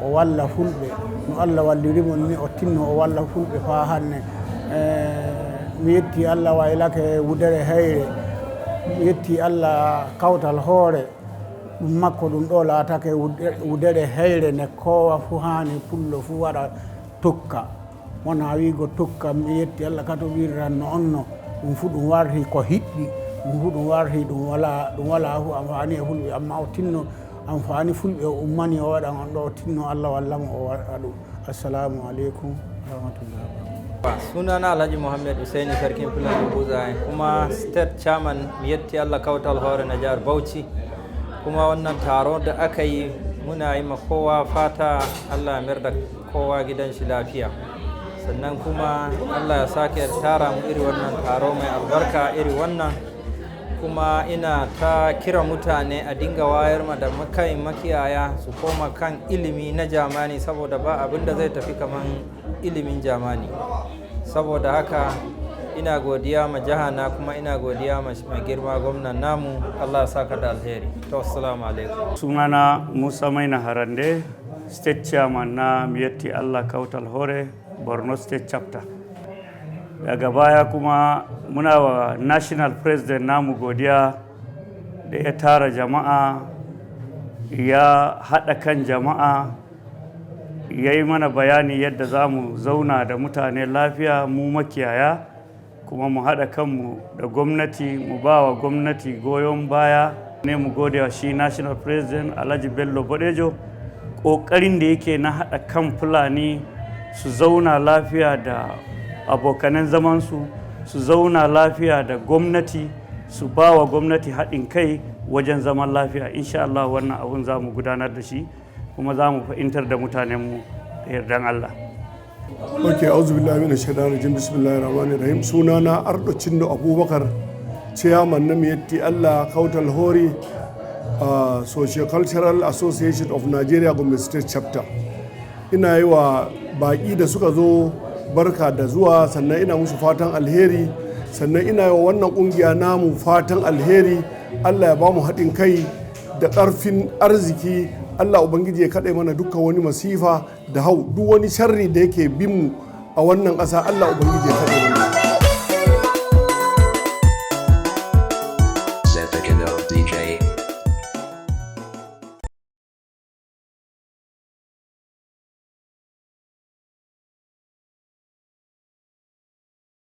o walla fulɓe no Allah wallirimon ni o tinno o walla fulɓe fa hannde. Mi yetti Allah waylake wudere heyre, mi yetti Allah kawtal hoore ɗum makko ɗum ɗo laatake wudere heyre nde kowa fu hani pullo fu waɗa tokka wona wiigo tokka. Mi yetti Allah kato wirranno onno ɗum fu ɗum warti ko hiɗɗi, ɗum fu ɗum warti ɗum wala fu amfani e fulɓe, amma o tinno amfani fulɓe o ummani o waɗan on ɗo o tinno Allah wallamo o waɗa ɗum. Assalamu aleykum warahmatullahi wabarakatuh. Sunana Alhaji Muhammad Usaini Sarkin Fulani Buzaye, kuma state chairman. Mi yetti Allah kautal hore na jihar Bauchi. Kuma wannan taro da aka yi muna yi ma kowa fata Allah ya mayar da kowa gidan shi lafiya, sannan kuma Allah ya sake tara mu iri wannan taro mai albarka iri wannan. Kuma ina ta kira mutane a dinga wayar ma da makai makiyaya su koma kan ilimi na zamani, saboda ba abin da zai tafi kaman ilimin zamani. Saboda haka ina godiya ma jihana, kuma ina godiya ma mai girma gwamnan namu. Allah ya saka da alheri. To assalamu alaikum. Sunana Musa Maina Harande, state chairman na Miyatti Allah Kautal Hore Borno State Chapter. Daga baya kuma muna wa national president namu godiya da ya tara jama'a, ya haɗa kan jama'a, ya yi mana bayani yadda za mu zauna da mutane lafiya mu makiyaya, kuma mu haɗa kanmu da gwamnati, mu ba wa gwamnati goyon baya. Ne mu gode wa shi national president Alhaji Bello Bodejo, ƙoƙarin da yake na haɗa kan Fulani su zauna lafiya da abokanan zamansu, su zauna lafiya da gwamnati, su ba wa gwamnati haɗin kai wajen zaman lafiya. Insha Allah wannan abun za mu gudanar da shi, kuma za mu fahimtar da mutanenmu da yardan Allah. Ok, auzu billahi minash shaitanir rajim, bismillahir rahmanir rahim. Sunana Ardo Cindo Abubakar, chairman na Miyatti Allah Kautal Hore Socio-Cultural Association of Nigeria Gombe State Chapter. Ina yi wa baƙi da suka zo barka da zuwa, sannan ina musu fatan alheri, sannan ina yi wa wannan ƙungiya namu fatan alheri. Allah ya ba mu haɗin kai da ƙarfin arziki. Allah Ubangiji ya kaɗe mana dukkan wani masifa da hau duk wani sharri da yake bin mu a wannan ƙasa. Allah Ubangiji ya kaɗe mana.